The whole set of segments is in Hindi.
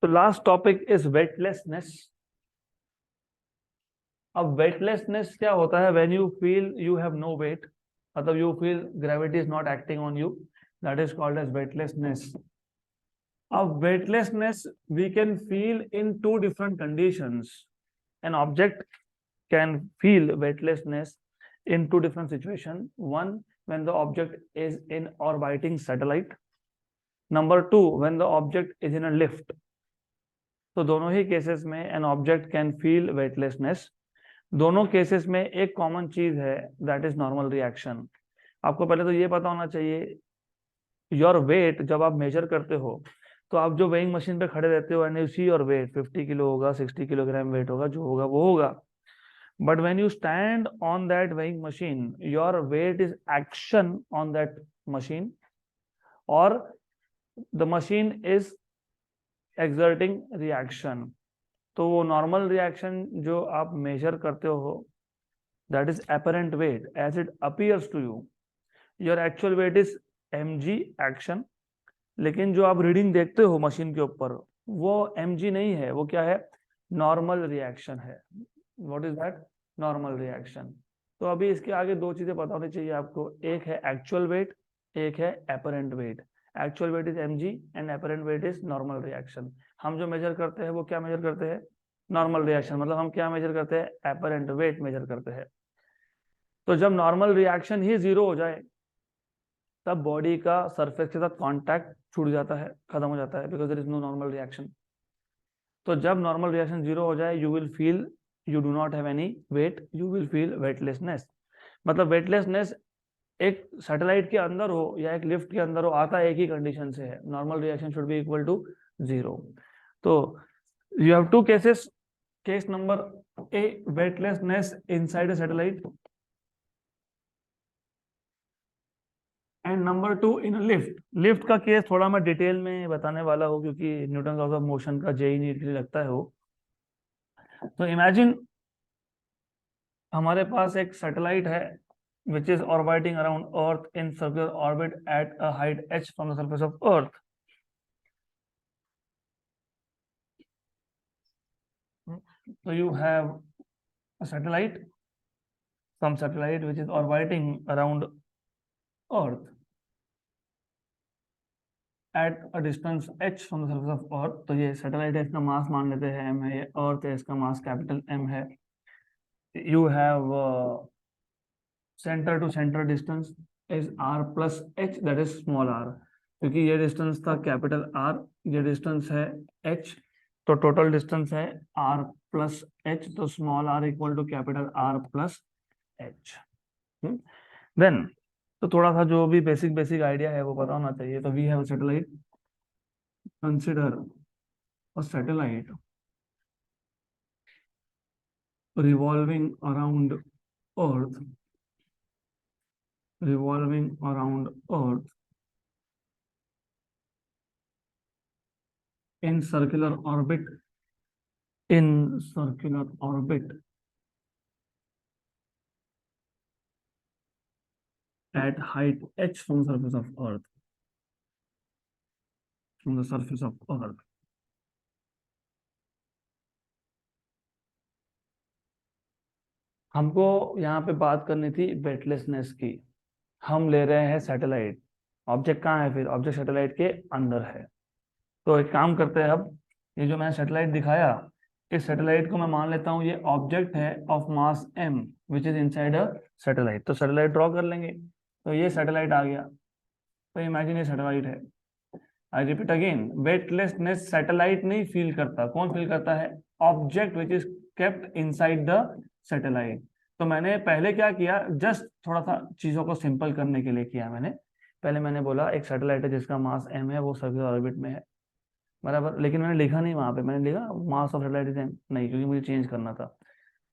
तो लास्ट टॉपिक इज वेटलेसनेस। अब वेटलेसनेस क्या होता है? When you feel you have no weight, मतलब you feel gravity is not acting on you, that is called as weightlessness. अब weightlessness we can feel in two different conditions. An object can feel weightlessness in two different situations. One, when the object is in orbiting satellite. Number two, when the object is in a lift. तो दोनों ही केसेस में an object can feel weightlessness. दोनों केसेस में एक कॉमन चीज है, दैट इज नॉर्मल रिएक्शन। आपको पहले तो ये पता होना चाहिए, योर वेट जब आप मेजर करते हो तो आप जो वेइंग मशीन पे खड़े रहते हो and you see your weight 50 kilo होगा, 60 किलोग्राम वेट होगा, जो होगा वो होगा। But when you stand on that weighing machine, your weight is action on that machine, or the machine is exerting reaction. तो वो normal reaction जो आप measure करते हो, that is apparent weight as it appears to you. Your actual weight is mg action, लेकिन जो आप रीडिंग देखते हो मशीन के ऊपर वो mg नहीं है, वो क्या है? नॉर्मल रिएक्शन है। What is that? Normal reaction. तो अभी इसके आगे दो चीजें पता होनी चाहिए आपको, एक है एक्चुअल वेट, एक है apparent wait. Actual weight is mg and apparent weight is normal reaction. हम जो मेजर करते हैं वो क्या मेजर करते हैं? Normal reaction. मतलब हम क्या मेजर करते हैं? एपरेंट वेट मेजर करते हैं। तो जब नॉर्मल रिएक्शन ही जीरो हो जाए तब बॉडी का सरफेस के साथ कांटेक्ट छूट जाता है, खत्म हो जाता है, because there is no normal reaction. तो जब नॉर्मल रिएक्शन जीरो हो जाए, you will feel you do not have any weight, you will feel weightlessness. मतलब वेटलेसनेस एक सैटेलाइट के अंदर हो या एक लिफ्ट के अंदर हो, आता है एक ही कंडीशन से है, normal reaction should be equal to zero. तो you have two cases. Case number A, weightlessness inside a satellite, and number two in lift. Lift का केस थोड़ा मैं डिटेल में बताने वाला हूँ क्योंकि न्यूटन लॉज ऑफ मोशन का जेई नीट के लिए लगता है वो। तो इमेजिन हमारे पास एक सैटेलाइट है which is orbiting around earth in circular orbit at a height h from the surface of earth. So you have a satellite, some satellite which is orbiting around earth at a distance h from the surface of earth. तो ये सैटेलाइट है, इसका मास मान लेते हैं m है, ये अर्थ है, इसका मास कैपिटल M है। You have center to center distance is r plus h, that is small r। क्योंकि ये डिस्टेंस था कैपिटल R, ये डिस्टेंस है h, तो टोटल डिस्टेंस है r प्लस h, तो small r equal to capital R plus h। देन तो थोड़ा सा जो भी बेसिक बेसिक आइडिया है वो पता होना चाहिए। तो we have satellite, consider a satellite revolving around earth, revolving around earth in circular orbit, in circular orbit at height h from the surface of earth, from the surface of earth। हमको यहाँ पे बात करनी थी वेटलेसनेस की। हम ले रहे हैं सैटेलाइट, ऑब्जेक्ट कहाँ है? फिर ऑब्जेक्ट सैटेलाइट के अंदर है। तो एक काम करते हैं, अब ये जो मैंने सैटेलाइट दिखाया, इस सैटेलाइट को मैं मान लेता हूँ ये ऑब्जेक्ट है of mass m which is inside a satellite. तो सैटेलाइट ड्रॉ कर लेंगे। तो ये सैटेलाइट आ गया, तो इमेजिन ये सैटेलाइट है। I repeat again, weightlessness satellite नहीं फील करता, कौन फील करता है? Object which is kept inside the satellite. तो मैंने पहले क्या किया, जस्ट थोड़ा सा चीजों को सिंपल करने के लिए किया मैंने। पहले मैंने बोला एक सैटेलाइट है जिसका मास m है, वो सर्कुलर ऑर्बिट में है, बराबर। लेकिन मैंने लिखा नहीं वहां पे, मैंने लिखा mass of satellite is m नहीं, क्योंकि मुझे चेंज करना था।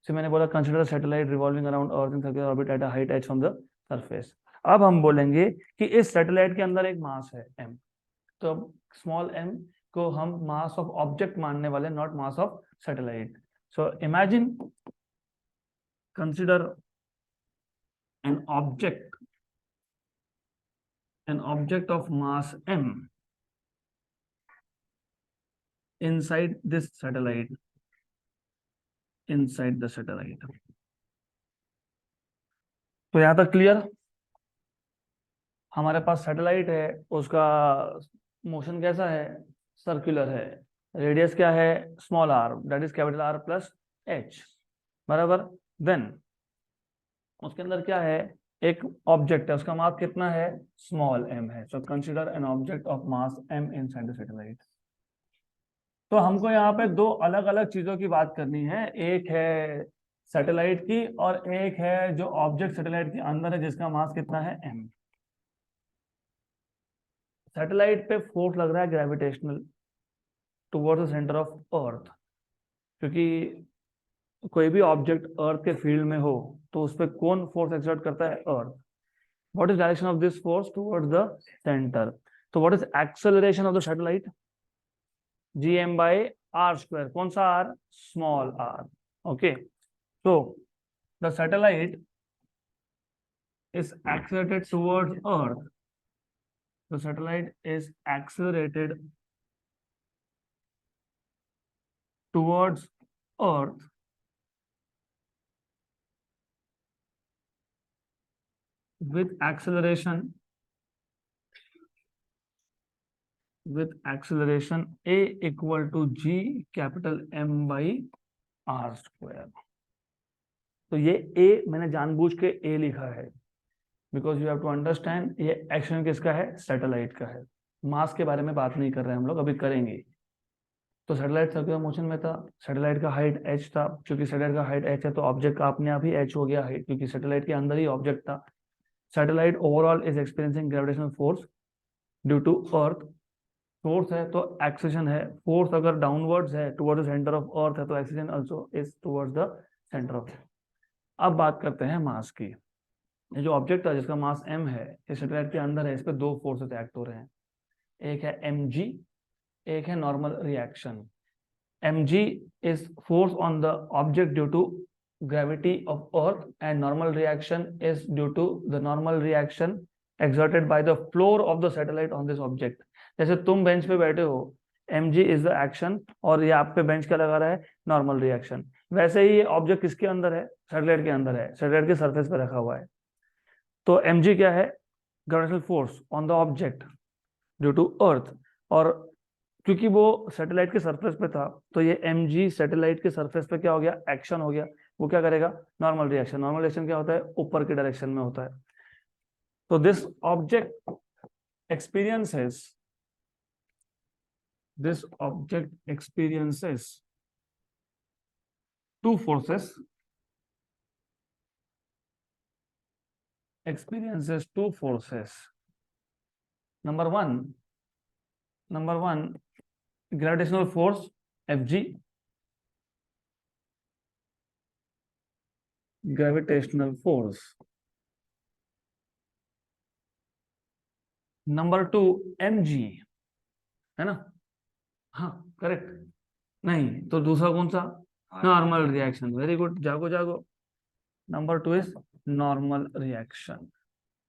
तो मैंने बोला consider satellite revolving around earth in circular orbit at a height h from the surface. अब हम बोलेंगे कि इस सैटेलाइट के अंदर एक मास है m। तो स्मॉल m को हम मास ऑफ ऑब्जेक्ट मानने वाले, not mass of satellite. So imagine, consider an object, an object of mass m inside this satellite, inside the satellite. तो यहां तक क्लियर? हमारे पास सैटेलाइट है, उसका मोशन कैसा है? सर्कुलर है। रेडियस क्या है? Small R, that is capital R plus H, बराबर। देन उसके अंदर क्या है? एक ऑब्जेक्ट है, उसका मास कितना है? स्मॉल एम है। So consider an object of mass M inside the satellite. तो हमको यहाँ पे दो अलग अलग चीजों की बात करनी है, एक है सैटेलाइट की और एक है जो ऑब्जेक्ट सैटेलाइट के अंदर है जिसका मास कितना है? एम। सैटेलाइट पे फोर्स लग रहा है gravitational towards the centre of अर्थ, क्योंकि कोई भी ऑब्जेक्ट अर्थ के फील्ड में हो तो उस पर कौन फोर्स एक्सर्ट करता है? Earth. What is direction of this force? Towards the centre. तो what is acceleration of the satellite? gm by r square। कौन सा r? Small r। Okay, so the satellite is accelerated towards earth, the satellite is accelerated towards earth with acceleration a equal to g capital M by r square। तो ये a मैंने जानबूझ के a लिखा है because you have to understand ये एक्शन किसका है? सैटेलाइट का है। मास के बारे में बात नहीं कर रहे हैं हम लोग, अभी करेंगे। तो सैटेलाइट सर्कुलर मोशन में था, सैटेलाइट का हाइट h था, क्योंकि सैटेलाइट का हाइट h है तो ऑब्जेक्ट का अपने आप ही h हो गया हाइट, क्योंकि सैटेलाइट के अंदर ही ऑब्जेक्ट था। Satellite overall is experiencing gravitational force due to earth. Force है तो एक्सेशन है, फोर्स अगर डाउनवर्ड्स है towards the centre of earth है तो acceleration also is towards the centre of. अब बात करते हैं मास की। ये जो ऑब्जेक्ट है जिसका मास m है, इस सैटेलाइट के अंदर है, इस पे दो फोर्सेस एक्ट हो रहे हैं, एक है mg, एक है normal reaction. mg is force on the object due to gravity of earth and normal reaction is due to the normal reaction exerted by the floor of the satellite on this object। जैसे तुम बेंच पे बैठे हो, mg is the action और ये आप पे बेंच क्या लगा रहा है? Normal reaction. वैसे ही ये ऑब्जेक्ट किसके अंदर है? सैटेलाइट के अंदर है, सैटेलाइट के सरफेस पे रखा हुआ है। तो mg क्या है? Gravitational force on the object due to earth. और क्योंकि वो सैटेलाइट के सरफेस पे था तो ये mg सैटेलाइट के सरफेस पे क्या हो गया? एक्शन हो गया। वो क्या करेगा? Normal reaction. नॉर्मल रिएक्शन क्या होता है? ऊपर की डायरेक्शन में होता है। तो this object experiences two forces, number one gravitational force Fg, gravitational force. Number 2 mg, है ना? हाँ, करेक्ट। नहीं तो दूसरा कौन सा? Normal reaction. वेरी गुड, जागो जागो। Number 2 is normal reaction.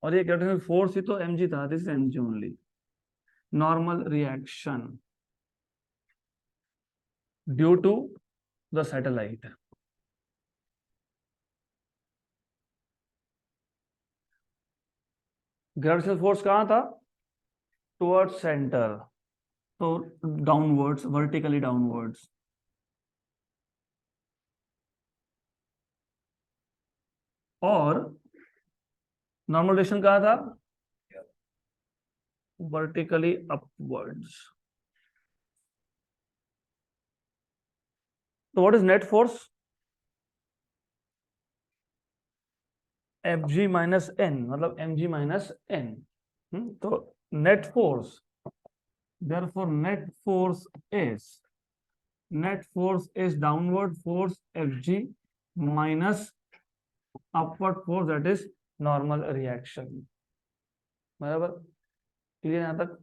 और ये ग्रेविटेशनल फोर्स ही तो mg था, this is mg only. Normal reaction due to the satellite. Gravitational force कहां था? टुवर्ड्स सेंटर, तो डाउनवर्ड्स, वर्टिकली डाउनवर्ड्स। और नॉर्मल रिएक्शन कहां था? Vertically upwards. तो what is net force? Fg minus n, मतलब mg माइनस n। तो net force, therefore net force is downward force Fg minus upward force that is normal reaction। बराबर, क्लियर यहां तक?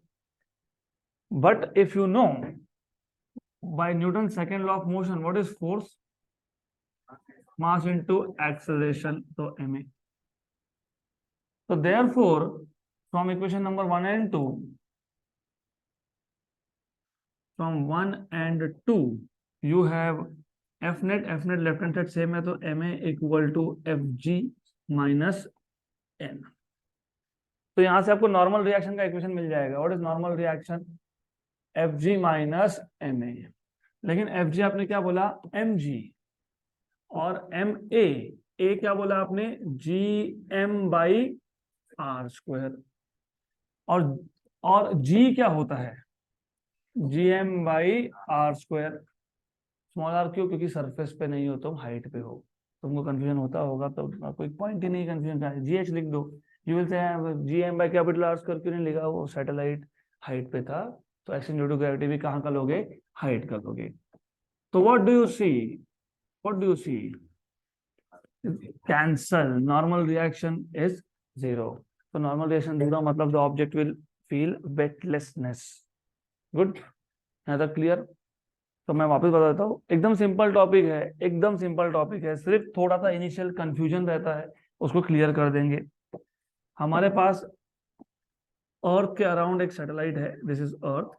But if you know by Newton's second law of motion, what is force? Mass into acceleration, so ma। So therefore, from equation number 1 and 2, from 1 and 2 you have F net left hand side same है, तो M A equal to F G minus N. तो यहां से आपको नॉर्मल रिएक्शन का इक्वेशन मिल जाएगा। What is normal reaction? F G minus M A. लेकिन एफ जी आपने क्या बोला? M G. और एम ए क्या बोला आपने? G M by are square. और जी क्या होता है? G M by are square. Small R क्यों? क्योंकि सरफेस पे नहीं हो, तुम हाइट पे हो। तुमको कंफ्यूजन होता होगा तो कोई पॉइंट ही नहीं कंफ्यूजन का। जी एच लिख दो। You will say G M by capital R square क्यों नहीं लिखा? वो सैटेलाइट हाइट पे था, तो एक्शन ड्यू टू ग्रेविटी भी कहाँ का लोगे? हाइट का लोगे। तो what do you see? What do you see? Cancel. Normal reaction is zero. तो नॉर्मल रिएक्शन जीरो मतलब the object will feel weightlessness. Good, है तो क्लियर? तो मैं वापस बता देता हूँ, एकदम सिंपल टॉपिक है, एकदम सिंपल टॉपिक है। सिर्फ थोड़ा सा इनिशियल कंफ्यूजन रहता है, उसको क्लियर कर देंगे। हमारे पास अर्थ के अराउंड एक सैटेलाइट है, दिस इज अर्थ।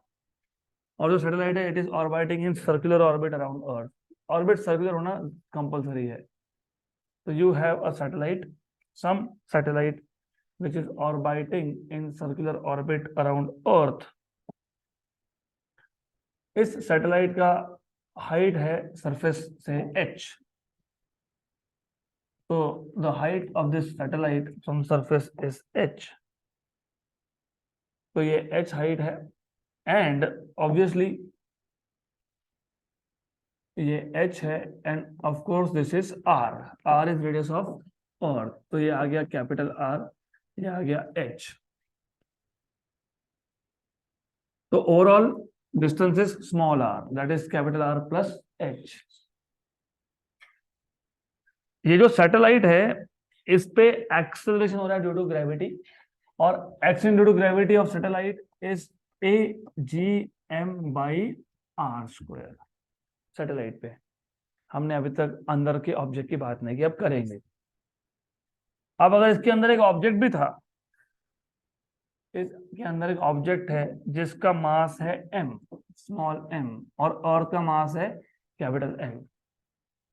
और जो सैटेलाइट है it is orbiting in circular orbit around earth. Orbit circular होना कंपलसरी है। तो you have a satellite, some satellite which is orbiting in circular orbit around Earth. इस सैटेलाइट का हाइट है सरफेस से h। तो the height of this satellite from surface is h। तो ये h हाइट है, एंड ऑब्वियसली ये h है, end of course this is r is radius of earth. तो ये आ गया कैपिटल R, ये आ गया h। तो overall distance is small r, that is capital R plus h। ये जो सैटेलाइट है इस पे एक्सेलरेशन हो रहा है ड्यू टू ग्रेविटी, और action due to gravity of satellite is A G M by are square. Satellite पे हमने अभी तक अंदर के ऑब्जेक्ट की बात नहीं की, अब करेंगे। अब अगर इसके अंदर एक ऑब्जेक्ट भी था, इसके अंदर एक ऑब्जेक्ट है जिसका मास है m, स्मॉल m, और अर्थ का मास है कैपिटल M।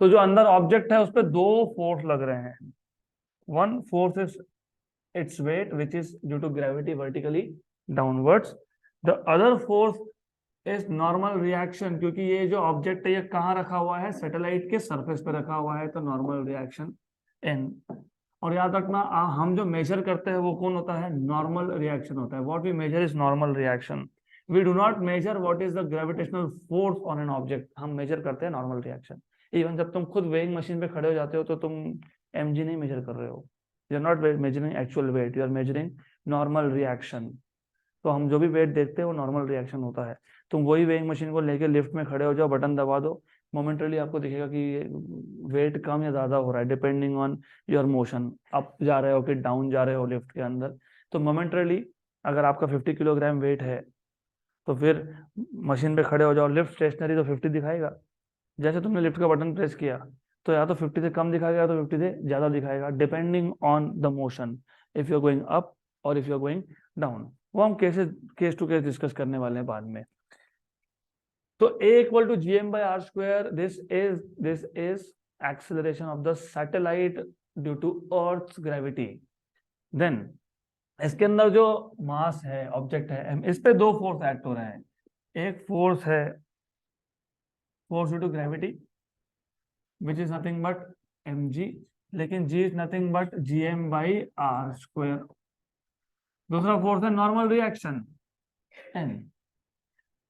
तो जो अंदर ऑब्जेक्ट है उस पर दो फोर्स लग रहे हैं। One force is its weight which is due to gravity vertically downwards. The other force is normal reaction, क्योंकि ये जो ऑब्जेक्ट है ये कहाँ रखा हुआ है? सैटेलाइट के सरफेस पे रखा हुआ है, तो नॉर्मल रिएक्शन n। और याद रखना हम जो मेजर करते हैं वो कौन होता है? नॉर्मल रिएक्शन होता है। What we measure is normal reaction. We do not measure what is the gravitational force on an object, हम मेजर करते हैं नॉर्मल रिएक्शन। इवन जब तुम खुद वेइंग मशीन पे खड़े हो जाते हो तो तुम mg नहीं मेजर कर रहे हो, you are not measuring actual weight, you are measuring normal reaction. तो हम जो भी वेट देखते हैं वो नॉर्मल रिएक्शन होता है। तुम वही वेइंग मशीन को लेके लिफ्ट में खड़े हो जाओ, बटन दबा दो, मोमेंटली आपको दिखेगा कि वेट कम या ज्यादा हो रहा है depending on your motion. Up जा रहे हो कि डाउन जा रहे हो लिफ्ट के अंदर। तो मोमेंटली अगर आपका 50 किलोग्राम वेट है तो फिर मशीन पे खड़े हो जाओ, लिफ्ट स्टेशनरी तो 50 दिखाएगा। जैसे तुमने लिफ्ट का बटन प्रेस किया तो या तो 50 से कम दिखाएगा या तो 50 से ज्यादा दिखाएगा, depending on the motion, if you are going up और if you are going down. वो हम केस टू केस डिस्कस करने वाले हैं बाद में। तो A equal to G M by are square, this is acceleration of the satellite due to earth gravity. Then इसके अंदर जो मास है, ऑब्जेक्ट है m, इस पे दो फोर्स एक्ट हो रहे हैं। एक फोर्स है force due to gravity which is nothing but mg, लेकिन g is nothing but gm by are square. दूसरा फोर्स है नॉर्मल रिएक्शन n,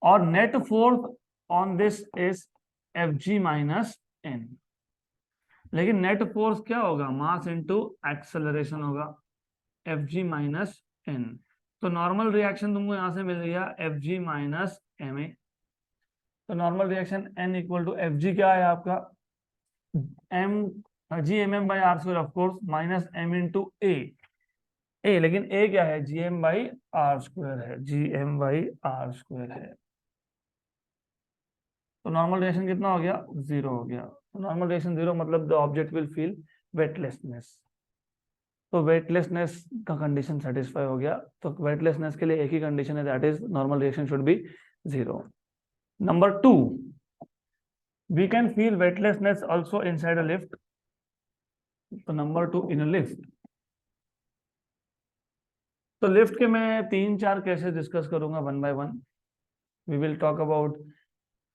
और net force on this is F G minus N. लेकिन नेट फोर्स क्या होगा? मास इंटू एक्सेलरेशन होगा, एफ जी माइनस एन। तो नॉर्मल रिएक्शन तुमको यहां से मिल रही है F G minus M A. तो normal reaction N equal to F g क्या है आपका? M g m m by are square of course minus m into a, लेकिन ए क्या है? G M by are square है, g M by are square है। तो नॉर्मल रिएक्शन कितना हो गया? जीरो हो गया। तो नॉर्मल रिएक्शन जीरो मतलब the object will feel weightlessness. तो वेटलेसनेस का कंडीशन सेटिस्फाई हो गया। तो वेटलेसनेस के लिए एक ही कंडीशन है, that is normal reaction should B zero. Number two, we can feel weightlessness also inside a lift. So number two, in a lift. तो लिफ्ट के मैं 3-4 केसेस डिस्कस करूंगा one by one. We will talk about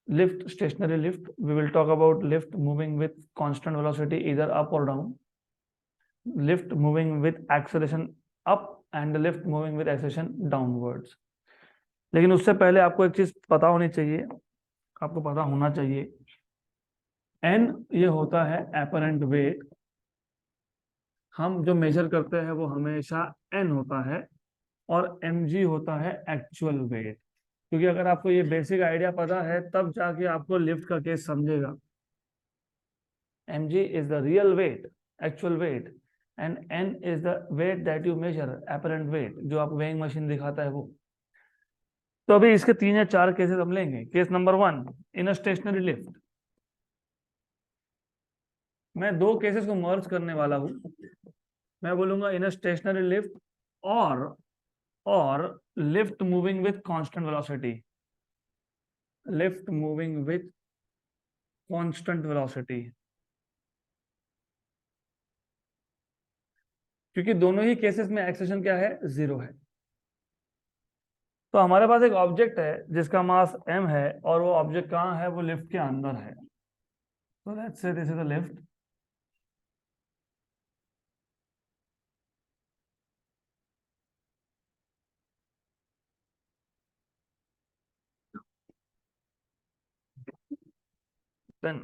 lift, stationary lift. We will talk about lift moving with constant velocity इधर अप और down, lift moving with acceleration up and lift moving with acceleration downwards. लेकिन उससे पहले आपको एक चीज पता होनी चाहिए, आपको पता होना चाहिए, एन ये होता है एपरेंट वेट. हम जो मेजर करते हैं वो हमेशा एन होता है, और mg होता है एक्चुअल वेट. क्योंकि अगर आपको ये बेसिक आइडिया पता है तब जाके आपको लिफ्ट का केस समझेगा. mg is the real weight, actual weight, and n is the weight that you measure, apparent weight, जो आप वेइंग मशीन दिखाता है वो. तो अभी इसके 3 या 4 केसेस हम लेंगे. केस नंबर 1, इन अ स्टेशनरी लिफ्ट. मैं 2 केसेस को मर्ज करने वाला हूं. मैं बोलूंगा इन अ स्टेशनरी लिफ्ट और lift moving with constant velocity. Lift moving with constant velocity, क्योंकि दोनों ही केसेस में एक्सेलरेशन क्या है, 0 है. तो हमारे पास एक ऑब्जेक्ट है जिसका मास m है, और वो ऑब्जेक्ट कहाँ है, वो लिफ्ट के अंदर है. तो let's say this is a lift. Then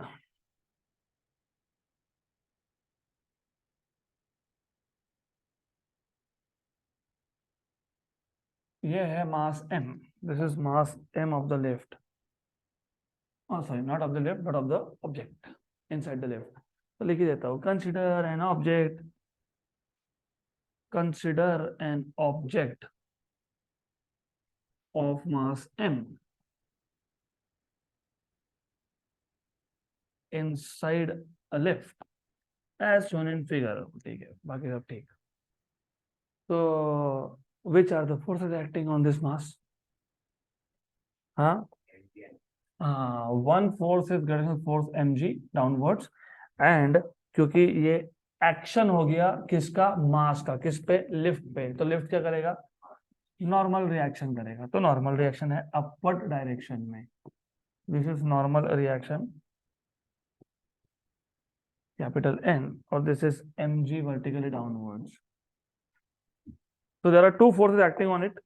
ये है mass m. This is mass m of the lift. Sorry, not of the lift but of the object inside the lift. तो लिख ही देता हूँ, consider an object, consider an object of mass m inside a lift as shown in figure. ठीक है, बाकी सब ठीक. तो which are the forces acting on this mass? हाँ, one force is gravitational force mg downwards, and क्योंकि ये एक्शन हो गया किसका, मास का, किस पे, लिफ्ट पे, तो लिफ्ट क्या करेगा, नॉर्मल रिएक्शन करेगा. तो नॉर्मल रिएक्शन है अपवर्ड डायरेक्शन में. This is normal reaction, capital N, और this is mg vertically downwards. So there are two forces acting on it.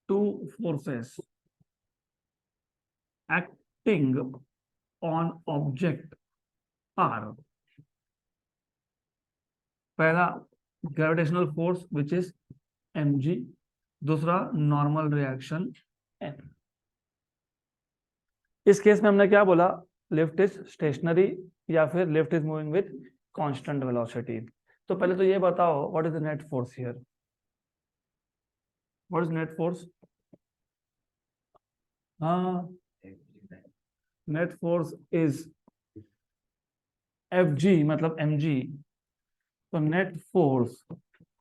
Two forces acting on object are, पहला gravitational force which is mg, दूसरा नॉर्मल रिएक्शन n. इस केस में हमने क्या बोला, लिफ्ट इज स्टेशनरी या फिर lift is moving with constant velocity. तो पहले तो ये बताओ, what is the net force here, what is net force. हाँ, नेट फोर्स इज Fg मतलब mg. तो net force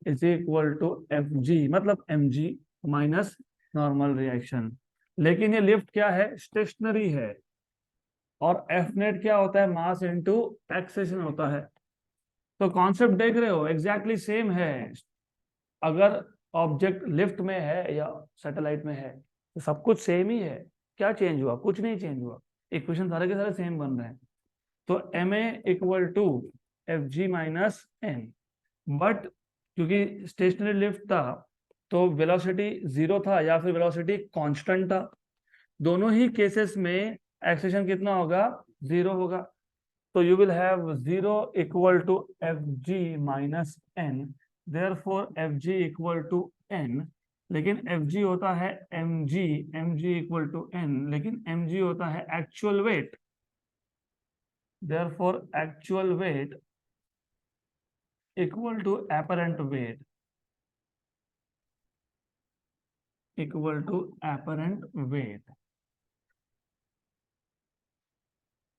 is equal to Fg मतलब mg माइनस नॉर्मल रिएक्शन. लेकिन ये लिफ्ट क्या है, स्टेशनरी है, और एफ नेट क्या होता है, मास इनटू एक्सेलरेशन होता है. तो कॉन्सेप्ट देख रहे हो, एग्जैक्टली सेम है. अगर ऑब्जेक्ट लिफ्ट में है या सैटेलाइट में है तो सब कुछ सेम ही है. क्या चेंज हुआ, कुछ नहीं चेंज हुआ. इक्वेशन सारे के सारे सेम बन रहे हैं. तो M A equal to F G minus N. But क्योंकि स्टेशनरी लिफ्ट था तो वेलोसिटी 0 था या फिर वेलोसिटी कांस्टेंट था. दोनों ही केसेस में एक्सेलरेशन कितना होगा, 0 होगा. तो you will have 0 equal to F G minus N. Therefore F G equal to N. लेकिन एफ जी होता है M G equal to N, लेकिन एम जी होता है actual weight. therefore actual weight equal to apparent weight, equal to apparent weight.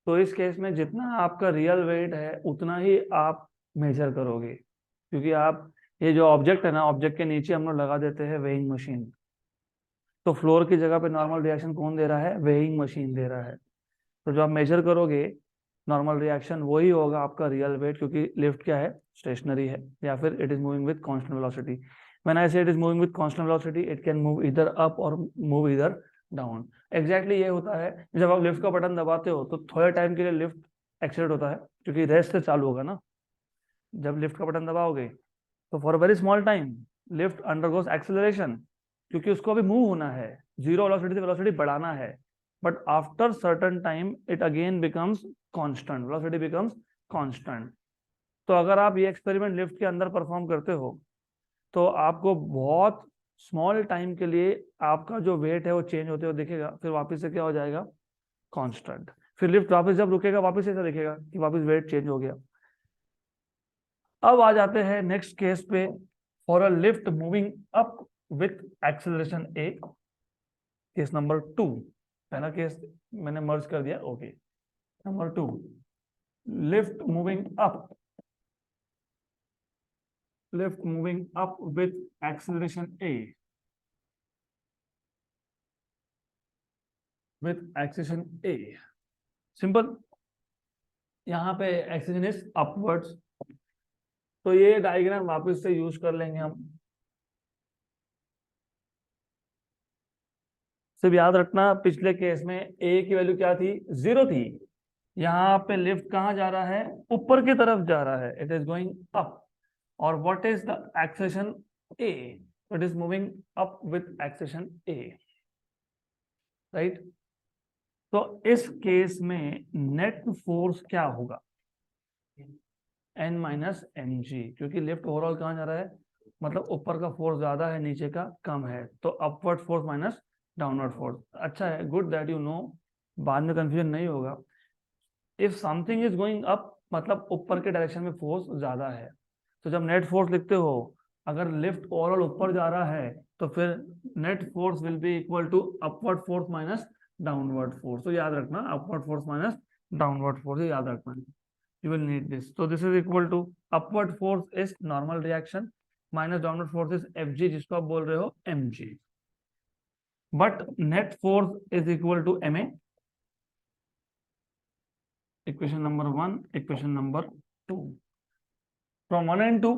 तो इस केस में जितना आपका रियल वेट है उतना ही आप मेजर करोगे, क्योंकि आप ये जो ऑब्जेक्ट है ना, ऑब्जेक्ट के नीचे हम लोग लगा देते हैं वेइंग मशीन. तो फ्लोर की जगह पे नॉर्मल रिएक्शन कौन दे रहा है? वेइंग मशीन दे रहा है। तो जो आप मेजर करोगे नॉर्मल रिएक्शन वही होगा आपका रियल वेट, क्योंकि लिफ्ट क्या है? स्टेशनरी है, या फिर it is moving with constant velocity. When I say it is moving with constant velocity, it can move इधर अप और मूव इधर डाउन। एग्जैक्टली ये होता है जब आप लिफ्ट का बटन दबाते हो तो थोड़े टाइम के लिए लिफ्ट एक्सीलरेट होता है, क्योंकि रेस्ट से चालू होगा ना। जब लिफ्ट का बटन दबाओगे तो for a very small time lift undergoes acceleration, क्योंकि उसको अभी मूव होना है, जीरो वेलोसिटी से वेलोसिटी बढ़ाना है। But after certain time it again becomes constant, velocity becomes constant. तो अगर आप ये एक्सपेरिमेंट लिफ्ट के अंदर परफॉर्म करते हो तो आपको बहुत स्मॉल टाइम के लिए आपका जो वेट है वो चेंज होते हुए दिखेगा, फिर वापस से क्या हो जाएगा? कांस्टेंट। फिर लिफ्ट वापस जब रुकेगा वापस ऐसा दिखेगा कि वापस वेट चेंज हो गया। अब आ जाते हैं नेक्स्ट केस पे, for a lift moving up with acceleration A. Case number 2, पहला केस मैंने मर्ज कर दिया, okay. Number 2, lift moving up, lift moving up with acceleration A, with acceleration A. Simple, यहाँ पे एक्सेलरेशन इज अपवर्ड्स, तो ये डायग्राम वापस से यूज कर लेंगे हम। सिर्फ याद रखना पिछले केस में ए की वैल्यू क्या थी? 0 थी। यहाँ पे लिफ्ट कहाँ जा रहा है? ऊपर की तरफ जा रहा है, इट इज गोइंग अप। और what is the acceleration? A, it is moving up with acceleration A, right. तो इस केस में नेट फोर्स क्या होगा? एन माइनस एम जी, क्योंकि लिफ्ट ओवरऑल कहाँ जा रहा है? मतलब ऊपर का फोर्स ज्यादा है, नीचे का कम है, तो upward force minus downward force. अच्छा है, गुड दैट यू नो, बाद में कंफ्यूजन नहीं होगा। If something is going up मतलब ऊपर के डायरेक्शन में फोर्स ज्यादा है, तो जब नेट फोर्स लिखते हो, अगर लिफ्ट ओवरऑल ऊपर जा रहा है तो फिर net force will be equal to upward force minus downward force. तो याद रखना, upward force minus downward force, याद रखना, you will need this. So this is equal to upward force is normal reaction minus downward force is Fg, जिसको आप बोल रहे हो mg, but net force is equal to ma। equation number 1, equation number 2, from 1 and 2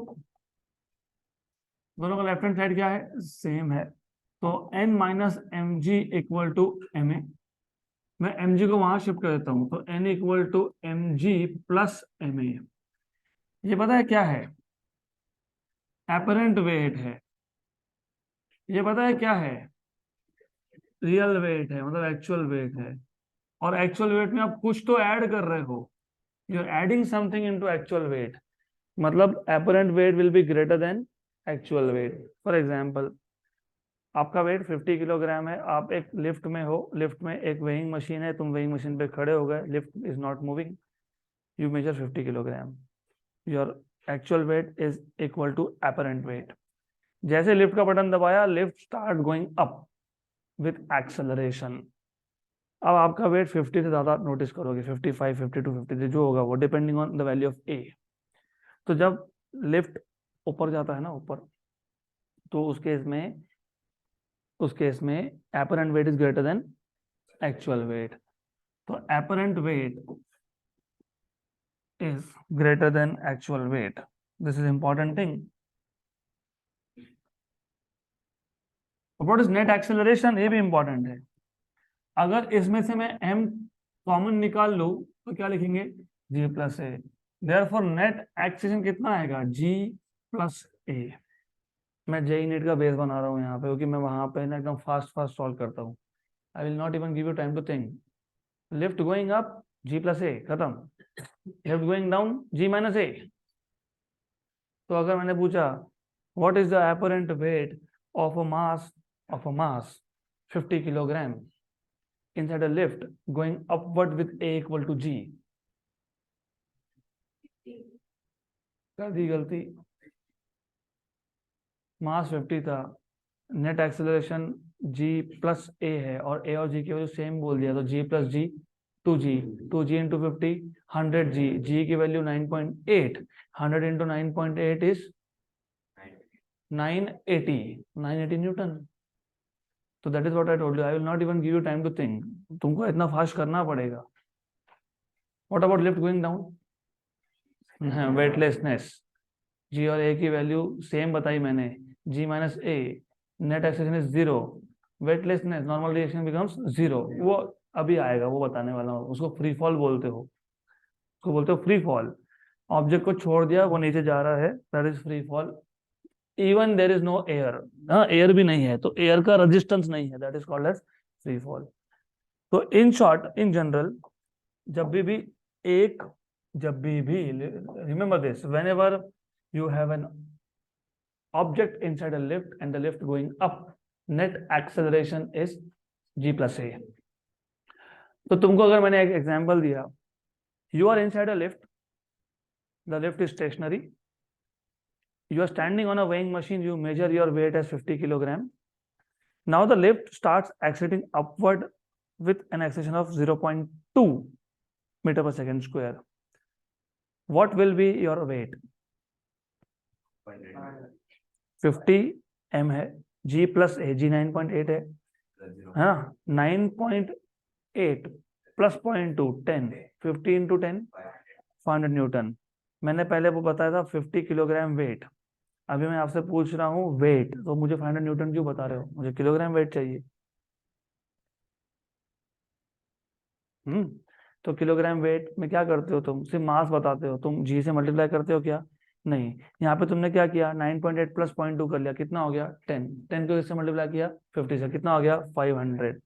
दोनों का लेफ्ट हैंड साइड क्या है? सेम है। तो n minus M G equal to M A, मैं एम जी को वहां शिफ्ट कर देता हूं, तो n equal to M G plus M A. ये पता है क्या है? एपरेंट वेट है। ये पता है क्या है? रियल वेट है, मतलब एक्चुअल वेट है। और एक्चुअल वेट में आप कुछ तो ऐड कर रहे हो, you are adding something into actual weight, मतलब apparent weight will be greater than actual weight. For example, आपका वेट 50 किलोग्राम है, आप एक लिफ्ट में हो, लिफ्ट में एक वेइंग मशीन है, तुम वेइंग मशीन पे खड़े हो गए, lift is not moving, you measure 50 kilogram, your actual weight is equal to apparent weight. जैसे लिफ्ट का बटन दबाया, lift start going up with acceleration. अब आपका वेट 50 से ज्यादा नोटिस करोगे, 55, 52, 53 जो होगा वो, depending on the value of A. तो जब लिफ्ट ऊपर जाता है ना, ऊपर, तो उस केस में apparent weight is greater than actual weight. तो apparent weight is greater than actual weight, this is important thing. What is net acceleration, ये भी इंपॉर्टेंट है। अगर इसमें से मैं m कॉमन निकाल लूं तो क्या लिखेंगे? g प्लस ए। देयरफॉर नेट एक्सेलरेशन कितना आएगा? g प्लस ए। मैं जेई नेट का बेस बना रहा हूँ यहाँ पे, क्योंकि मैं वहां पे ना एकदम फास्ट फास्ट सॉल्व करता हूँ। I will not even give you time to think. Lift going up g plus a, खत्म। Lift going down g minus a. तो अगर मैंने पूछा what is the apparent weight of a mass 50 kilogram inside a lift going upward with a equal to g, कर दी गलती, मास 50 था, नेट एक्सेलरेशन g प्लस ए है, और a और g की वैल्यू सेम बोल दिया, तो g plus g 2g, 2g into 50 100g, g की वैल्यू 9.8, 100 इंटू 9.8 इज 980 न्यूटन। तो that is what I told you, I will not even give you time to think, तुमको इतना फास्ट करना पड़ेगा. What about lift going down? Weightlessness, g और ए की वैल्यू सेम बताई मैंने, g minus a, net acceleration is zero, weightlessness normal reaction becomes zero. वो अभी आएगा, वो बताने वाला हूँ. उसको फ्री फॉल बोलते हो, उसको बोलते हो फ्री फॉल. ऑब्जेक्ट को छोड़ दिया, वो नीचे जा रहा है, that is free fall. Even there is no air, हाँ एयर भी नहीं है तो एयर का रेजिस्टेंस नहीं है, that is called as free fall. तो इन शॉर्ट, इन जनरल, जब भी एक जब भी remember this, when ever you have an object inside a lift and the lift going up, net acceleration is g plus a. तो तुमको अगर मैंने एक एग्जांपल दिया, you are inside a lift, the lift is stationary, you are standing on a weighing machine, you measure your weight as 50 kilogram. Now the lift starts accelerating upward with an acceleration of 0.2 meter per second square. What will be your weight? 50 m है, g प्लस ए, जी 9.8 है ना, 9.8 प्लस 0.2 10, 50 इंटू 10 500 न्यूटन. मैंने पहले वो बताया था 50 किलोग्राम वेट. अभी मैं आपसे पूछ रहा हूँ वेट, तो मुझे 500 न्यूटन क्यों बता रहे हो? मुझे किलोग्राम वेट चाहिए. तो किलोग्राम वेट में क्या करते हो तुम? सिर्फ मास बताते हो, तुम जी से मल्टीप्लाई करते हो क्या? नहीं. यहाँ पे तुमने क्या किया, 9.8 प्लस 0.2 कर लिया, कितना हो गया 10, 10 को इससे मल्टीप्लाई किया 50 से, कितना हो गया 500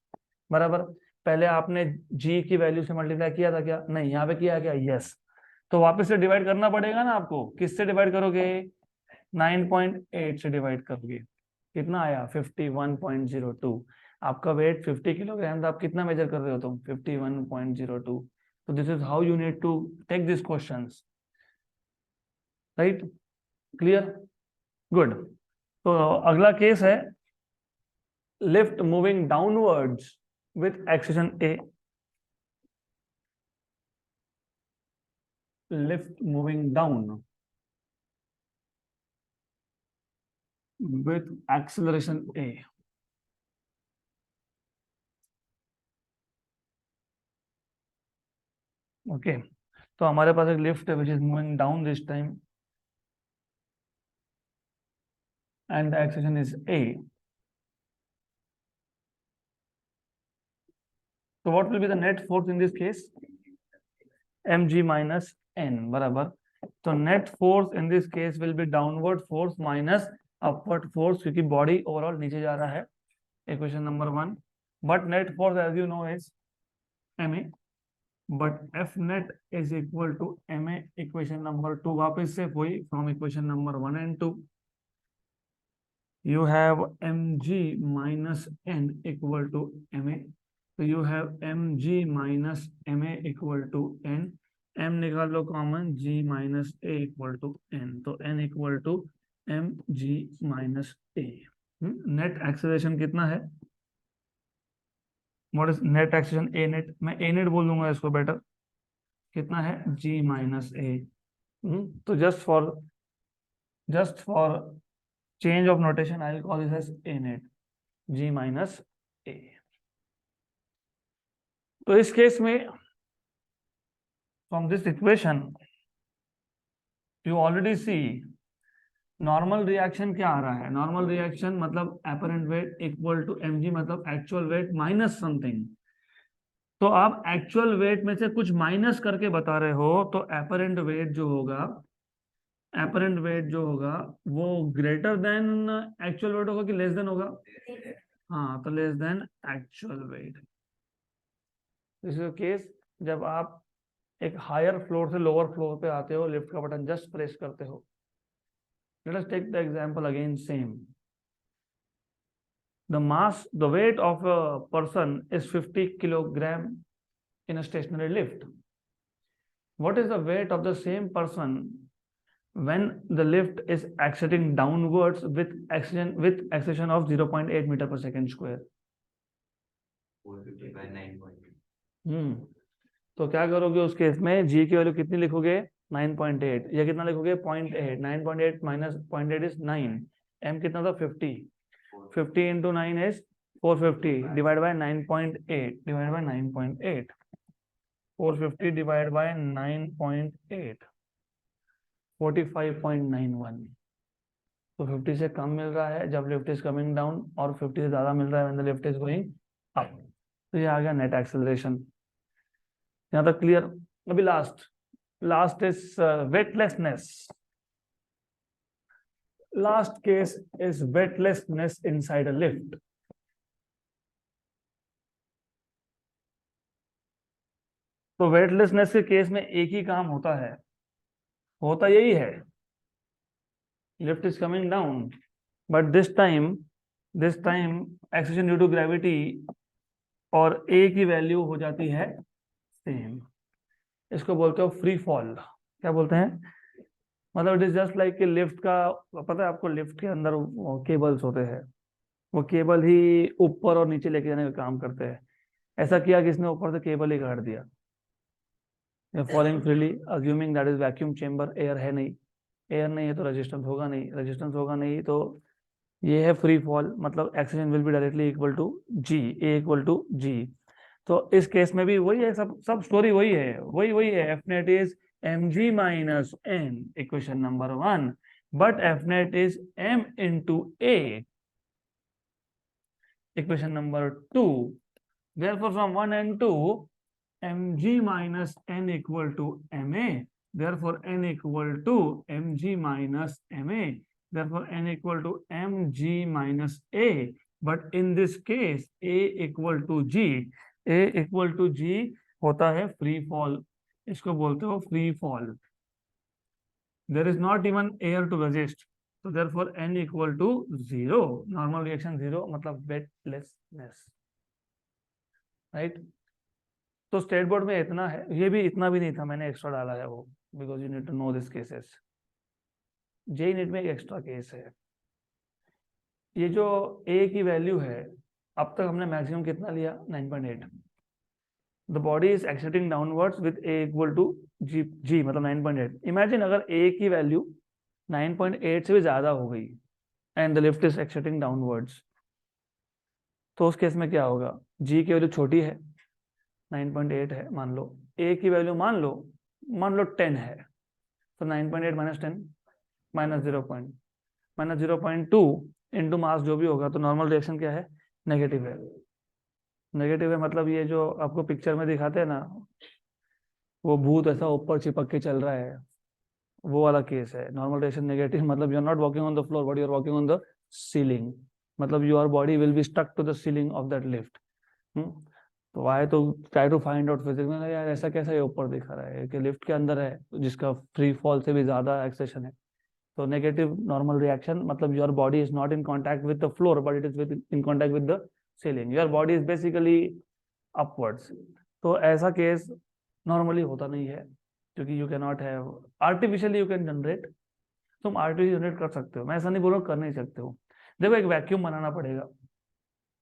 बराबर. पहले आपने जी की वैल्यू से मल्टीप्लाई किया था क्या? नहीं. यहाँ पे किया क्या? यस. तो वापस से डिवाइड करना पड़ेगा ना आपको. किससे डिवाइड करोगे? 9.8 से डिवाइड करोगे. कितना आया? 51.02. आपका वेट 50 किलोग्राम था, आप कितना मेजर कर रहे हो तुम? 51.02. तो this is how you need to take this questions. Right? Clear? Good. तो अगला केस है lift moving downwards with acceleration A. Lift moving down with acceleration a. Okay, तो हमारे पास एक लिफ्ट है which is moving down this time and the acceleration is a. So what will be the net force in this case? mg minus n बराबर. तो net force in this case will be downward force minus upward force, क्योंकि बॉडी ओवरऑल नीचे जा रहा है. Equation number 1. But net force as you know is ma, but f net is equal to ma. Equation number 2 वापस से वही from equation number 1 and 2. You have mg minus n equal to ma. So you have mg minus ma equal to n. m निकाल लो common, g minus a equal to n. तो n equal to mg minus a. Net acceleration कितना है? What is net acceleration? A net, मैं ए नेट बोल दूंगा इसको बेटर. कितना है? g minus a. तो just for change of notation, I will call this as a net, g minus a. तो इस केस में from this equation you already see normal reaction क्या आ रहा है. नॉर्मल रिएक्शन मतलब apparent weight equal to mg, मतलब एक्चुअल वेट माइनस समथिंग. तो आप एक्चुअल वेट में से कुछ माइनस करके बता रहे हो, तो apparent weight जो होगा, apparent weight जो होगा वो ग्रेटर देन एक्चुअल वेट होगा कि लेस देन होगा? हाँ, तो less than actual weight. This is case जब आप एक हायर फ्लोर से लोअर फ्लोर पे आते हो, लिफ्ट का बटन जस्ट प्रेस करते हो. Let us take the example again same. the weight of a person is 50 kilogram in a stationary lift. What is the weight of the same person when the lift is accelerating downwards with acceleration of 0.8 meter per second square? 450 by 9.8. तो क्या करोगे उस केस में? g की वैल्यू कितनी लिखोगे? 9.8. या कितना लिखोगे? 0.8. 9.8 माइनस 0.8 इज 9. m कितना था? 50. 50 into 9 is 450 divided by 9.8 divided by 9.8 450 divided by 9.8 45.91। तो 50 से कम मिल रहा है जब लिफ्ट इज कमिंग डाउन, और 50 से ज्यादा मिल रहा है when the lift is going up. तो ये आ गया नेट एक्सेलरेशन। यहाँ तक क्लियर। अभी last is weightlessness. Last case is weightlessness inside a lift. तो वेटलेसनेस के केस में एक ही काम होता है, होता यही है, lift is coming down, but this time acceleration due to gravity और ए की वैल्यू हो जाती है सेम। इसको बोलते हो फ्री फॉल। क्या बोलते हैं? मतलब इट इज जस्ट लाइक कि लिफ्ट का, पता है आपको, लिफ्ट के अंदर केबल्स होते हैं, वो केबल ही ऊपर और नीचे लेके जाने का काम करते हैं। ऐसा किया कि इसने ऊपर से केबल ही काट दिया, falling freely assuming that is vacuum chamber. Air है नहीं, एयर नहीं है तो रेजिस्टेंस होगा नहीं, रेजिस्टेंस होगा नहीं तो ये है फ्री फॉल। मतलब acceleration will be directly equal to g, a equal to g. तो इस केस में भी वही है, सब सब स्टोरी वही है, वही है। F net is M G minus N, equation number 1, but F net is M into A, equation number 2। Therefore, from 1 and 2, mg minus n equal to ma. Therefore, n equal to mg minus ma. Therefore, n equal to mg minus a. But in this case, a equal to g. a equal to g होता है free fall. इसको बोलते हो free fall. There is not even air to resist. So therefore, n equal to 0. Normal reaction 0 मतलब weightlessness. राइट। तो स्टेट बोर्ड में इतना है, ये भी इतना भी नहीं था, मैंने एक्स्ट्रा डाला है वो, because you need to know this cases. JEE NEET में एक एक्स्ट्रा केस है। ये जो ए की वैल्यू है, अब तक हमने मैक्सिमम कितना लिया? 9.8। The body is accelerating downwards with a equal to g मतलब 9.8। इमेजिन अगर ए की वैल्यू 9.8 से भी ज्यादा हो गई and the lift is accelerating downwards, तो उस केस में क्या होगा? जी की वैल्यू छोटी है, 9.8 है मान लो, ए की वैल्यू मान लो 10 है, तो 9.8 माइनस 10 माइनस 0.2 इंटू मास जो भी होगा, तो नॉर्मल रिएक्शन क्या है? नेगेटिव है। नेगेटिव है मतलब ये जो आपको पिक्चर में दिखाते हैं ना, वो भूत ऐसा ऊपर चिपक के चल रहा है, वो वाला केस है। नॉर्मल रिएक्शन नेगेटिव मतलब you are not walking on the floor but you are walking on the ceiling, मतलब your body will be stuck to the ceiling of that lift. तो आए तो try to find out physics में, यार ऐसा कैसा ये ऊपर दिखा रहा है कि लिफ्ट के अंदर है जिसका फ्री फॉल से भी ज्यादा एक्सेशन है। तो नेगेटिव नॉर्मल रिएक्शन मतलब your body is not in contact with the floor but it is with in contact with the ceiling, your body is basically upwards. तो ऐसा केस नॉर्मली होता नहीं है, क्योंकि you can not have artificially, you can generate, तुम आर्टिफिशियल जनरेट कर सकते हो, मैं ऐसा नहीं बोल रहा हूँ कर नहीं सकते हो। देखो एक वैक्यूम बनाना पड़ेगा,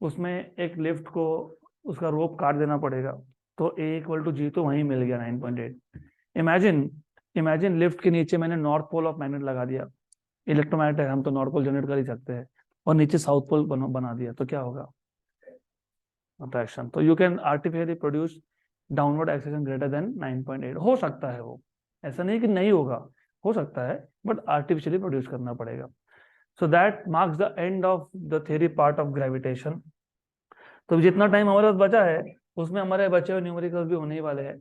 उसमें एक लिफ्ट को उसका रोप काट देना पड़ेगा, तो ए इक्वल टू जी तो वहीं मिल गया 9.8। इमेजिन लिफ्ट के नीचे मैंने नॉर्थ पोल ऑफ मैग्नेट लगा दिया, इलेक्ट्रोमैग्नेट है, हम तो नॉर्थ पोल जनरेट कर ही सकते हैं, और नीचे साउथ पोल बना दिया, तो क्या होगा? अट्रैक्शन। तो you can artificially produce downward acceleration greater than 9.8, हो सकता है वो, ऐसा नहीं कि नहीं होगा, हो सकता है, बट आर्टिफिशियली प्रोड्यूस करना पड़ेगा। So that marks the end of the theory part of gravitation. तो जितना टाइम हमारे पास बचा है उसमें हमारे बचे हुए न्यूमेरिकल भी होने ही वाले हैं।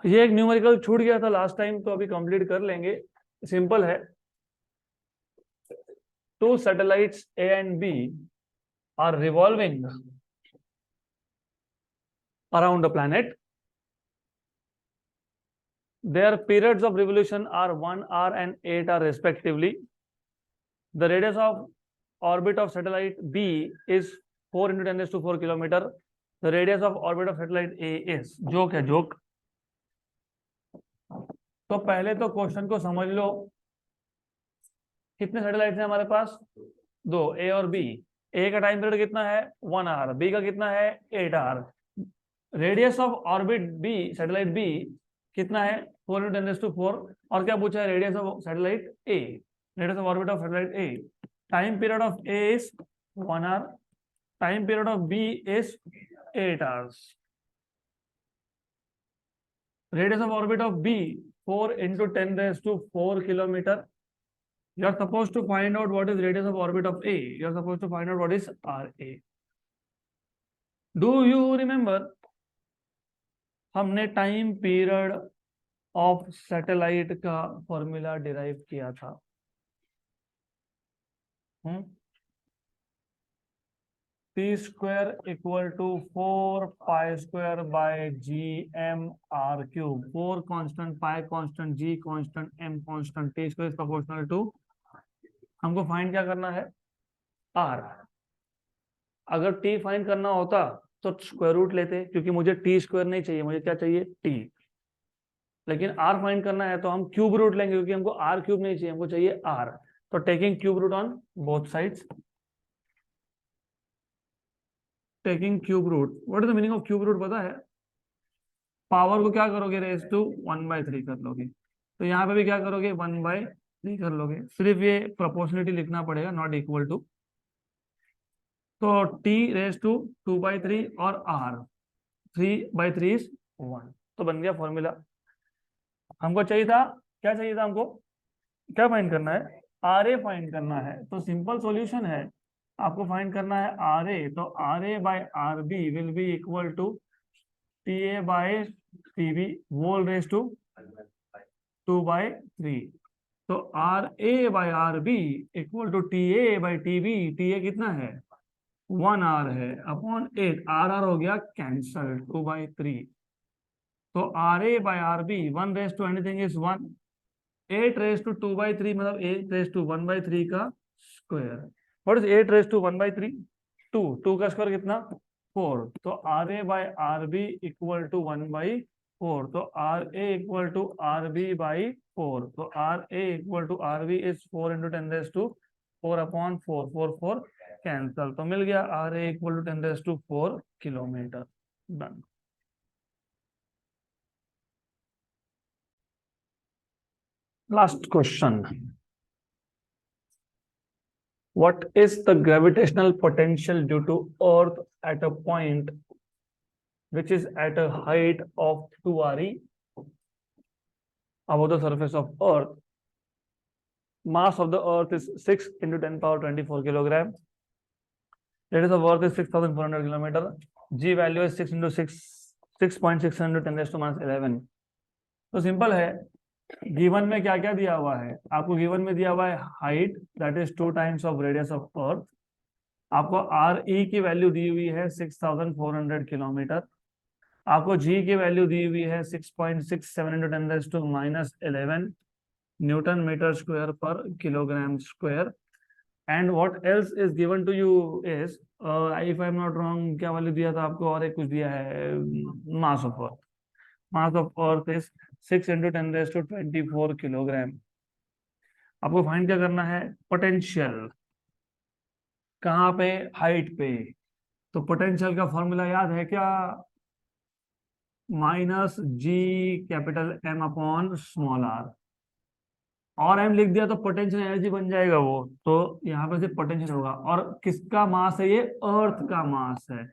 ये एक न्यूमेरिकल छूट गया था लास्ट टाइम, तो अभी कंप्लीट कर लेंगे। सिंपल है, two satellites A and B are revolving around the planet. Their periods of revolution are 1 hour and 8 hours respectively. The radius of orbit of satellite B is 4 into 10 raised to 4 kilometer. The radius of orbit of satellite A is, joke है जोक। तो पहले तो क्वेश्चन को समझ लो, कितने सैटेलाइट हैं हमारे पास? 2, ए और बी। ए का टाइम पीरियड कितना है? 1 आवर। बी का कितना है? 8 hour. Radius of orbit B, satellite B कितना है? 4 into 10 raised to 4। और क्या पूछा है? Radius of satellite A, radius of orbit of satellite A. Time period of A is 1 hour, time period of B is 8 hours. Radius of orbit of B 4 into 10 raised to 4 kilometer. You are supposed to find out what is radius of orbit of A. You are supposed to find out what is RA. Do you remember हमने टाइम पीरियड ऑफ सैटेलाइट का फॉर्मूला डिराइव किया था? T square equal to 4 pi square by G M R cube. 4 constant, pi constant, G constant, M constant, T square is proportional to. हमको फाइंड क्या करना है? आर. अगर टी फाइंड करना होता तो स्क्वायर रूट लेते, क्योंकि मुझे टी स्क्वायर नहीं चाहिए, मुझे क्या चाहिए? टी. लेकिन आर फाइंड करना है तो हम क्यूब रूट लेंगे, क्योंकि हमको आर क्यूब नहीं चाहिए, हमको चाहिए आर. तो taking cube root on both sides. Taking cube root. What is the meaning of cube root पता है? पावर को क्या करोगे? रेज टू 1/3 कर लोगे. तो यहाँ पे भी क्या करोगे? 1/3 कर लोगे. सिर्फ ये प्रोपोर्शनलिटी लिखना पड़ेगा, नॉट इक्वल टू. तो t रेज टू 2/3 और r 3/3 इज 1. तो बन गया फॉर्मूला. हमको चाहिए था, क्या चाहिए था हमको? क्या फाइंड करना है? RA फाइंड करना है. तो सिंपल सॉल्यूशन है, आपको फाइंड करना है RA. तो RA by RB will be equal to TA by TB whole raise to 2/3. तो RA by RB equal to TA by TB. TA कितना है? 1 आर है अपॉन 8. आर हो गया कैंसल 2/3. तो RA by RB 1 raise to anything is 1. 8 raise to 2/3 मतलब 8 रेज टू 1/3 का square. What is 8 raise to 1/3? 2 का स्क्वायर कितना? 4. तो RA by RB equal to 1/4. तो RA equal to RB by 4. तो RA equal to RB is 4 into 10 raise to 4 upon 4. 4 cancel. तो मिल गया RA equal to 10 raise to 4 kilometre. Done. Last question. What is the gravitational potential due to Earth at a point which is at a height of 2 RE above the surface of Earth? Mass of the Earth is 6 into 10 power 24 kilogram. Radius of Earth is 6,400 kilometer. G value is 6 into 6.6 into 10 raised to minus 11. तो सिंपल है. गिवन में क्या क्या दिया हुआ है? आपको गिवन में दिया हुआ है height, that is 2 times of radius of earth. आपको आर ई की वैल्यू दी हुई है 6,400 किलोमीटर. आपको जी की वैल्यू दी हुई है 6.67 into 10 raised to minus 11 newton metre square पर kilogram square. And what else is given to you is, if I am not wrong, क्या वैल्यू दिया था आपको? और एक कुछ दिया है, mass of earth. Mass of earth is 6 into 10 raised to 24 kilogram. आपको फाइंड क्या करना है? पोटेंशियल. कहाँ पे? हाइट पे. तो पोटेंशियल का फॉर्मूला याद है क्या? Minus G capital M upon small R. और एम लिख दिया तो पोटेंशियल एनर्जी बन जाएगा वो. तो यहाँ पे सिर्फ पोटेंशियल होगा. और किसका मास है? ये अर्थ का मास है.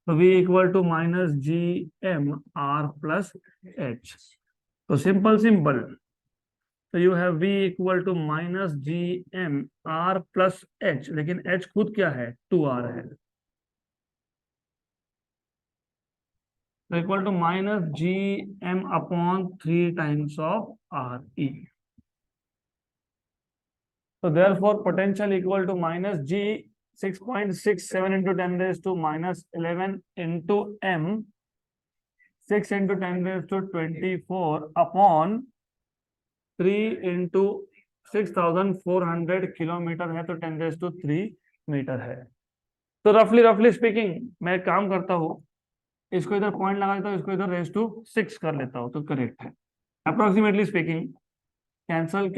तो V equal to minus G M R plus H. तो सिंपल. तो you have V equal to minus G M R plus H. लेकिन H खुद क्या है? 2R है. तो equal to minus G M upon 3 times of R E. So therefore potential equal to minus G 6.67 into 10 raised to minus 11 into M 6 into 10 raised to 24 upon 3 into 6,400 kilometre है. तो 10 raised to 3 मीटर है. तो रफली स्पीकिंग मैं काम करता हूँ, इसको इधर पॉइंट लगा देता हूँ, इसको इधर रेज टू 6 कर लेता हूँ. तो करेक्ट है. Approximately speaking. कैंसल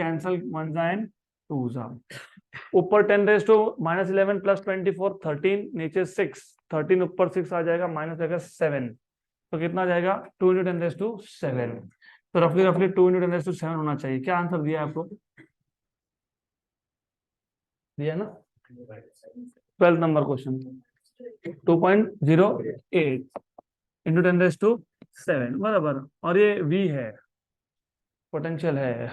1 जाइन 2 जा. ऊपर 10 रेज टू माइनस 11 प्लस 24 13, नीचे 6. 13 ऊपर 6 आ जाएगा, माइनस जाएगा 7. तो कितना जाएगा? 2 into 10 रेज टू 7. तो रफली 2 into 10 रेज टू 7 होना चाहिए. क्या आंसर दिया आपको? दिया ना? 12th number question. 2.08 इंटू 10⁻⁷ बराबर। और ये V है, पोटेंशियल है।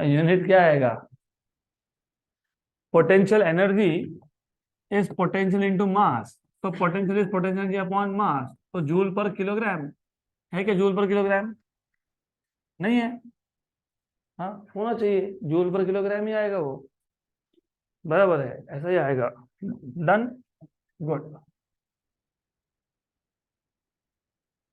यूनिट क्या आएगा? Potential energy is potential into mass. तो potential is potential energy upon mass, तो जूल पर किलोग्राम है क्या? जूल पर किलोग्राम नहीं है? हाँ होना चाहिए, जूल पर किलोग्राम ही आएगा वो, बराबर है, ऐसा ही आएगा। Done, good.